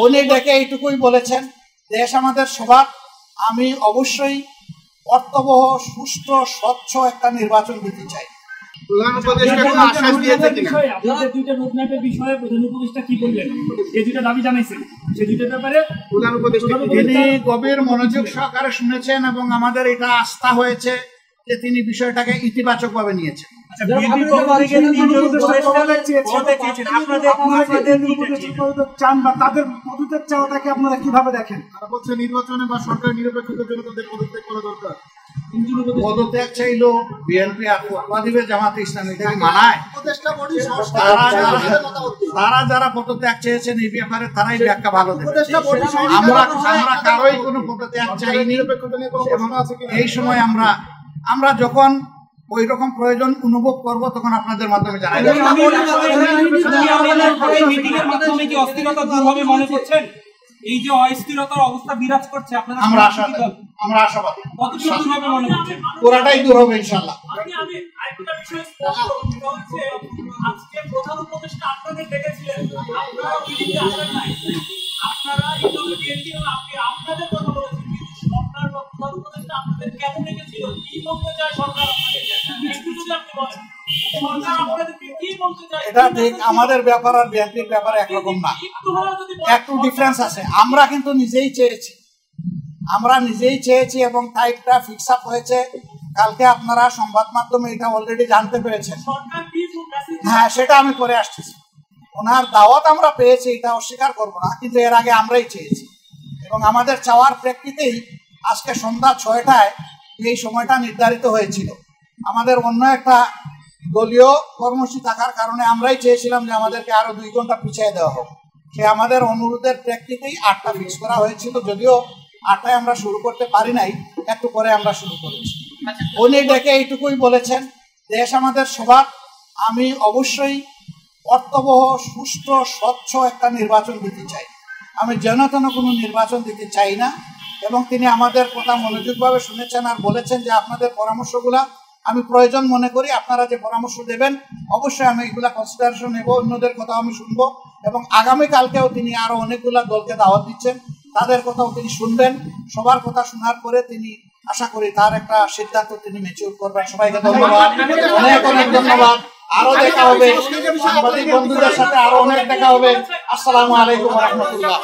উনি ডেকে এইটুকুই বলেছেন, দেশ আমাদের সবার, আমি অবশ্যই অর্থবহ, সুষ্ঠু, স্বচ্ছ একটা নির্বাচন দিতে চাই। তিনি গভীর মনোযোগ সহকারে শুনেছেন এবং আমাদের এটা আস্থা হয়েছে যে তিনি বিষয়টাকে ইতিবাচক ভাবে নিয়েছেন। আপনারা কিভাবে দেখেন? নির্বাচনে বা সরকারের নিরপেক্ষতার জন্য তাদের পদত্যাগ করা দরকার। পদত্যাগ চাইলো বিএনপি আর ফতোয়া দিবে জামাতে ইসলামী, এটা মানায়? তারা যারা পদত্যাগ চেয়েছেন এই ব্যাপারে তারাই ব্যাখ্যা ভালো দেবে। আমরা কারোই কোনো পদত্যাগ চাইনি। এই সময় আমরা যখন ওই রকম প্রয়োজন অনুভব করব তখন আপনাদের মাধ্যমে জানাই দেব। এই যে অস্থিরতার অবস্থা বিরাজ করছে, আপনারা আমরা আশাবাদী কতটুকু দূর হবে মনে করছেন? পুরাটাই দূর হবে ইনশাআল্লাহ। আমি আরেকটা বিষয় হচ্ছে, আজকে প্রধান উপদেষ্টা আপনাদের ডেকেছিলেন, আপনারা বিএনপি আসেন নাই, আপনারা বিএনপি আপনাদের কথা বলেছেন, কিন্তু সরকার বা প্রধান উপদেষ্টা আপনাদের কেন ডেকেছিল? কি বলতে চায় সরকার আপনাদের? একটু যদি আপনি বলেন সরকার আপনাদের কি বলতে চায়। এটা ঠিক, আমাদের ব্যাপার আর বিএনপির ব্যাপার একরকম না, একটু ডিফারেন্স আছে। আমরা কিন্তু নিজেই চেয়েছি এবং টাইপটা ফিক্স আপ হয়েছে। কালকে আপনারা সংবাদ মাধ্যমে এটা অলরেডি জানতে পেরেছেন। হ্যাঁ, সেটা আমি করে আসতেছি। ওনার দাওয়াত আমরা পেয়েছি, এটা অস্বীকার করবো না, কিন্তু এর আগে আমরাই চেয়েছি এবং আমাদের চাওয়ার প্রেক্ষিতেই আজকে সন্ধ্যা 6টায় এই সময়টা নির্ধারিত হয়েছিল। আমাদের অন্য একটা দলীয় কর্মসূচি থাকার কারণে আমরাই চেয়েছিলাম যে আমাদেরকে আরো 2 ঘন্টা পিছিয়ে দেওয়া হোক। সে আমাদের অনুরোধের প্রেক্ষিতেই 8টা ফিক্স করা হয়েছিল, যদিও 8টায় আমরা শুরু করতে পারি নাই, একটু পরে আমরা শুরু করেছি। উনি ডেকে এইটুকুই বলেছেন, দেশ আমাদের সবার, আমি অবশ্যই অর্থবহ, সুষ্ঠু, স্বচ্ছ একটা নির্বাচন দিতে চাই। আমি যেন তেন কোনো নির্বাচন দিতে চাই না এবং তিনি আমাদের কথা মনোযোগভাবে শুনেছেন আর বলেছেন যে আপনাদের পরামর্শগুলা আমি প্রয়োজন মনে করি, আপনারা যে পরামর্শ দেবেন অবশ্যই আমি এগুলা কনসিডারেশন নেব, অন্যদের কথাও আমি শুনবো এবং আগামীকালকেও তিনি আরো অনেকগুলা দলকে দাওয়াত দিচ্ছেন, তাদের কথাও তিনি শুনবেন। সবার কথা শোনার পরে তিনি আশা করি তার একটা সিদ্ধান্ত তিনি ম্যাচিউর করবেন। সবাইকে ধন্যবাদ, অনেক ধন্যবাদ। আরো দেখা হবে, সাংবাদিক বন্ধুদের সাথে আরো অনেক দেখা হবে। আসসালামু আলাইকুম ওয়া রাহমাতুল্লাহ।